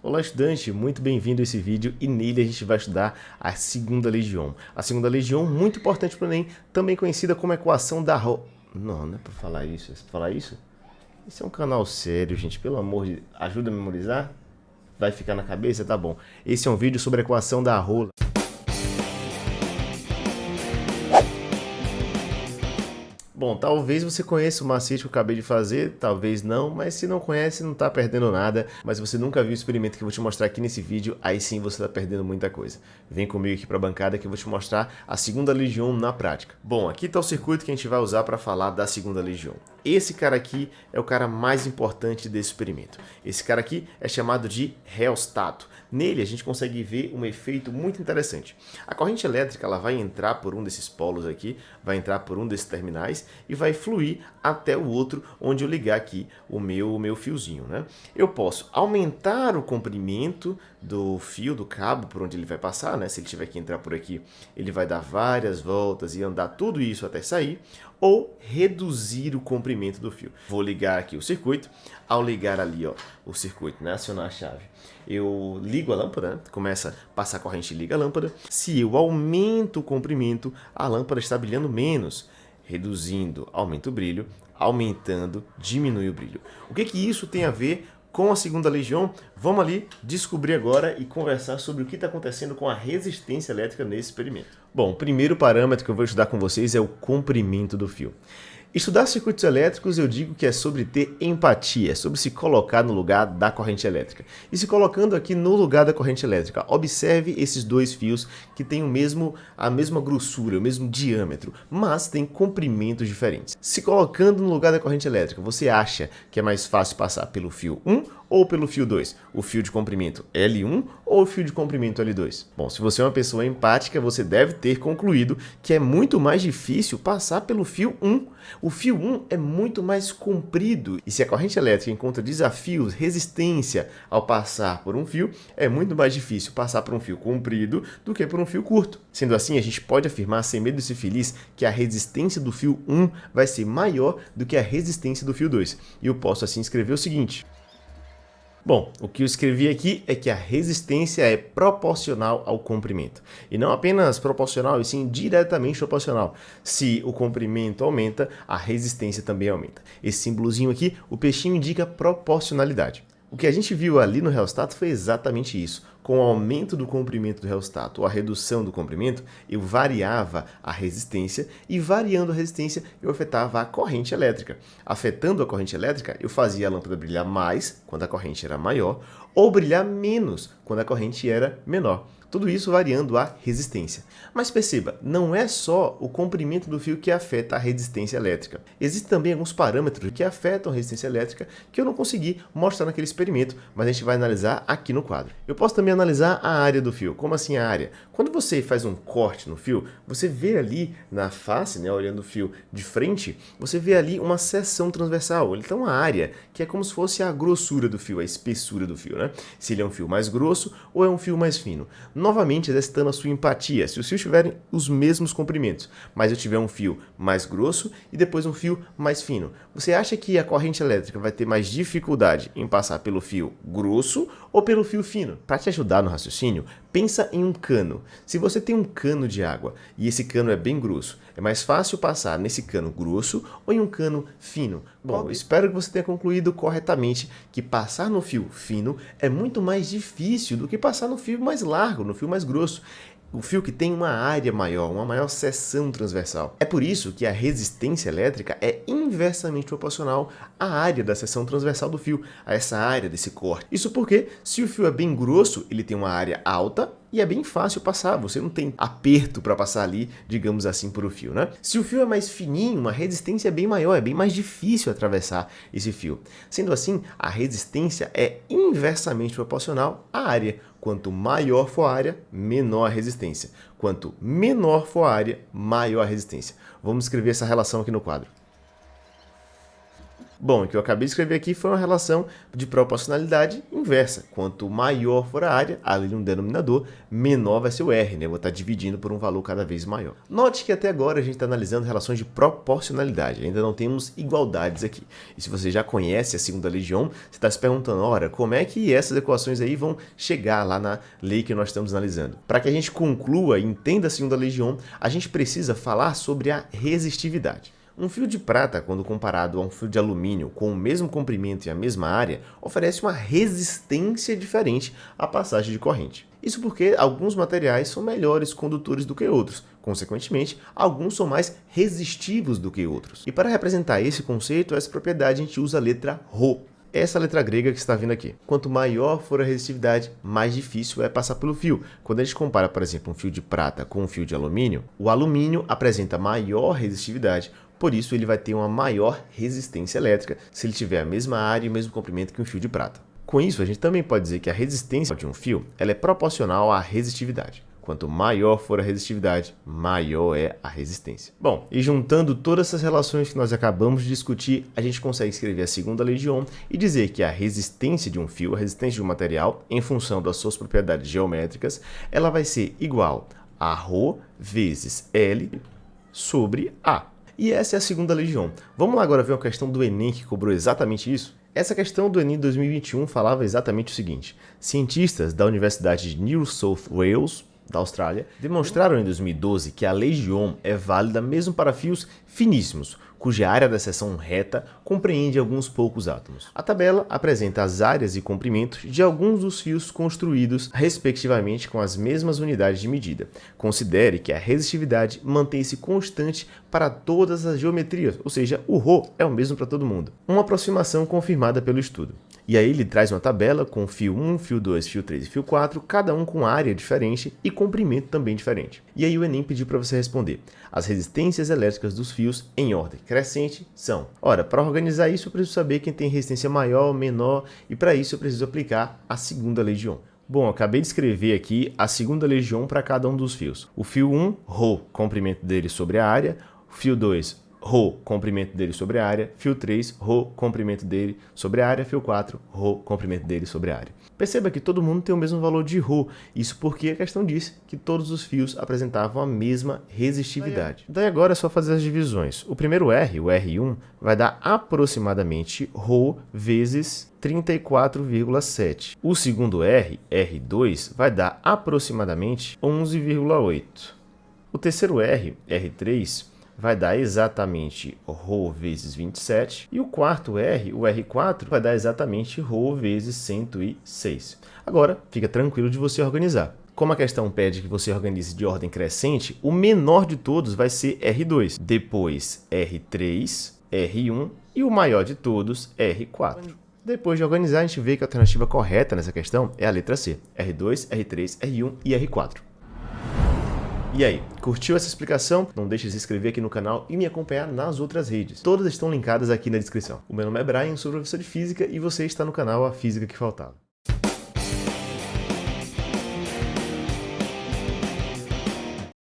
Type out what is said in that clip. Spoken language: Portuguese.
Olá estudante, muito bem-vindo a esse vídeo e nele a gente vai estudar a segunda legião. A segunda legião, muito importante para o Enem, também conhecida como equação da Não é para falar isso, é para falar isso? Esse é um canal sério, gente, pelo amor de... Ajuda a memorizar? Vai ficar na cabeça? Tá bom. Esse é um vídeo sobre a equação da rola. Bom, talvez você conheça o macete que eu acabei de fazer, talvez não, mas se não conhece, não está perdendo nada. Mas se você nunca viu o experimento que eu vou te mostrar aqui nesse vídeo, aí sim você está perdendo muita coisa. Vem comigo aqui para a bancada que eu vou te mostrar a segunda legião na prática. Bom, aqui está o circuito que a gente vai usar para falar da segunda legião. Esse cara aqui é o cara mais importante desse experimento. Esse cara aqui é chamado de reostato. Nele a gente consegue ver um efeito muito interessante. A corrente elétrica ela vai entrar por um desses polos aqui, vai entrar por um desses terminais e vai fluir até o outro onde eu ligar aqui o meu fiozinho, né? Eu posso aumentar o comprimento do fio, do cabo por onde ele vai passar, né? Se ele tiver que entrar por aqui, ele vai dar várias voltas e andar tudo isso até sair, ou reduzir o comprimento do fio. Vou ligar aqui o circuito. Ao ligar ali, ó, o circuito, né, acionar a chave, eu ligo a lâmpada, né, começa a passar a corrente e liga a lâmpada. Se eu aumento o comprimento, a lâmpada está brilhando menos. Reduzindo, aumenta o brilho. Aumentando, diminui o brilho. O que isso tem a ver com a segunda legião? Vamos ali descobrir agora e conversar sobre o que está acontecendo com a resistência elétrica nesse experimento. Bom, o primeiro parâmetro que eu vou estudar com vocês é o comprimento do fio. Estudar circuitos elétricos eu digo que é sobre ter empatia, sobre se colocar no lugar da corrente elétrica. E se colocando aqui no lugar da corrente elétrica, observe esses dois fios que têm a mesma grossura, o mesmo diâmetro, mas têm comprimentos diferentes. Se colocando no lugar da corrente elétrica, você acha que é mais fácil passar pelo fio 1 ou pelo fio 2? O fio de comprimento L1 ou o fio de comprimento L2? Bom, se você é uma pessoa empática, você deve ter concluído que é muito mais difícil passar pelo fio 1. O fio 1 é muito mais comprido e se a corrente elétrica encontra desafios, resistência ao passar por um fio, é muito mais difícil passar por um fio comprido do que por um fio curto. Sendo assim, a gente pode afirmar sem medo de ser feliz que a resistência do fio 1 vai ser maior do que a resistência do fio 2. E eu posso assim escrever o seguinte. Bom, o que eu escrevi aqui é que a resistência é proporcional ao comprimento. E não apenas proporcional, e sim diretamente proporcional. Se o comprimento aumenta, a resistência também aumenta. Esse símbolozinho aqui, o peixinho indica proporcionalidade. O que a gente viu ali no reostato foi exatamente isso. Com o aumento do comprimento do reostato ou a redução do comprimento, eu variava a resistência e variando a resistência eu afetava a corrente elétrica. Afetando a corrente elétrica, eu fazia a lâmpada brilhar mais quando a corrente era maior ou brilhar menos quando a corrente era menor. Tudo isso variando a resistência. Mas perceba, não é só o comprimento do fio que afeta a resistência elétrica. Existem também alguns parâmetros que afetam a resistência elétrica que eu não consegui mostrar naquele experimento, mas a gente vai analisar aqui no quadro. Eu posso também analisar a área do fio. Como assim a área? Quando você faz um corte no fio, você vê ali na face, né, olhando o fio de frente, você vê ali uma seção transversal. Então a área, que é como se fosse a grossura do fio, a espessura do fio, né? Se ele é um fio mais grosso ou é um fio mais fino. Novamente exercitando a sua empatia, se os fios tiverem os mesmos comprimentos, mas eu tiver um fio mais grosso e depois um fio mais fino, você acha que a corrente elétrica vai ter mais dificuldade em passar pelo fio grosso ou pelo fio fino? Para te ajudar no raciocínio, pensa em um cano. Se você tem um cano de água e esse cano é bem grosso, é mais fácil passar nesse cano grosso ou em um cano fino? Bom, espero que você tenha concluído corretamente que passar no fio fino é muito mais difícil do que passar no fio mais largo, no fio mais grosso. O fio que tem uma área maior, uma maior seção transversal. É por isso que a resistência elétrica é inversamente proporcional à área da seção transversal do fio, a essa área desse corte. Isso porque, se o fio é bem grosso, ele tem uma área alta e é bem fácil passar, você não tem aperto para passar ali, digamos assim, por o fio, né? Se o fio é mais fininho, a resistência é bem maior, é bem mais difícil atravessar esse fio. Sendo assim, a resistência é inversamente proporcional à área. Quanto maior for a área, menor a resistência. Quanto menor for a área, maior a resistência. Vamos escrever essa relação aqui no quadro. Bom, o que eu acabei de escrever aqui foi uma relação de proporcionalidade inversa. Quanto maior for a área, ali no denominador, menor vai ser o R, né? Eu vou estar dividindo por um valor cada vez maior. Note que até agora a gente está analisando relações de proporcionalidade, ainda não temos igualdades aqui. E se você já conhece a segunda lei de Ohm, você está se perguntando, ora, como é que essas equações aí vão chegar lá na lei que nós estamos analisando? Para que a gente conclua e entenda a segunda lei de Ohm, a gente precisa falar sobre a resistividade. Um fio de prata, quando comparado a um fio de alumínio com o mesmo comprimento e a mesma área, oferece uma resistência diferente à passagem de corrente. Isso porque alguns materiais são melhores condutores do que outros, consequentemente, alguns são mais resistivos do que outros. E para representar esse conceito, essa propriedade, a gente usa a letra Rho. Essa letra grega que está vindo aqui. Quanto maior for a resistividade, mais difícil é passar pelo fio. Quando a gente compara, por exemplo, um fio de prata com um fio de alumínio, o alumínio apresenta maior resistividade, por isso ele vai ter uma maior resistência elétrica se ele tiver a mesma área e o mesmo comprimento que um fio de prata. Com isso, a gente também pode dizer que a resistência de um fio ela é proporcional à resistividade. Quanto maior for a resistividade, maior é a resistência. Bom, e juntando todas essas relações que nós acabamos de discutir, a gente consegue escrever a segunda lei de Ohm e dizer que a resistência de um fio, a resistência de um material, em função das suas propriedades geométricas, ela vai ser igual a Rho vezes L sobre A. E essa é a segunda lei de Ohm. Vamos lá agora ver uma questão do Enem que cobrou exatamente isso? Essa questão do Enem 2021 falava exatamente o seguinte: cientistas da Universidade de New South Wales, da Austrália, demonstraram em 2012 que a lei de Ohm é válida mesmo para fios finíssimos, cuja área da seção reta compreende alguns poucos átomos. A tabela apresenta as áreas e comprimentos de alguns dos fios construídos, respectivamente, com as mesmas unidades de medida. Considere que a resistividade mantém-se constante para todas as geometrias, ou seja, o Rho é o mesmo para todo mundo. Uma aproximação confirmada pelo estudo. E aí ele traz uma tabela com fio 1, fio 2, fio 3 e fio 4, cada um com área diferente e comprimento também diferente. E aí o Enem pediu para você responder. As resistências elétricas dos fios em ordem crescente são. Ora, para organizar isso eu preciso saber quem tem resistência maior, menor, e para isso eu preciso aplicar a segunda lei de Ohm. Bom, eu acabei de escrever aqui a segunda lei de Ohm para cada um dos fios. O fio 1, Rho, comprimento dele sobre a área. O fio 2, Rho, comprimento dele sobre a área. Fio 3, Rho, comprimento dele sobre a área. Fio 4, Rho, comprimento dele sobre a área. Perceba que todo mundo tem o mesmo valor de Rho. Isso porque a questão disse que todos os fios apresentavam a mesma resistividade. Daí agora é só fazer as divisões. O primeiro R, o R1, vai dar aproximadamente Rho vezes 34,7. O segundo R, R2, vai dar aproximadamente 11,8. O terceiro R, R3, vai dar exatamente Rho vezes 27. E o quarto R, o R4, vai dar exatamente Rho vezes 106. Agora, fica tranquilo de você organizar. Como a questão pede que você organize de ordem crescente, o menor de todos vai ser R2, depois R3, R1 e o maior de todos, R4. Depois de organizar, a gente vê que a alternativa correta nessa questão é a letra C, R2, R3, R1 e R4. E aí, curtiu essa explicação? Não deixe de se inscrever aqui no canal e me acompanhar nas outras redes. Todas estão linkadas aqui na descrição. O meu nome é Brian, sou professor de Física e você está no canal A Física que Faltava.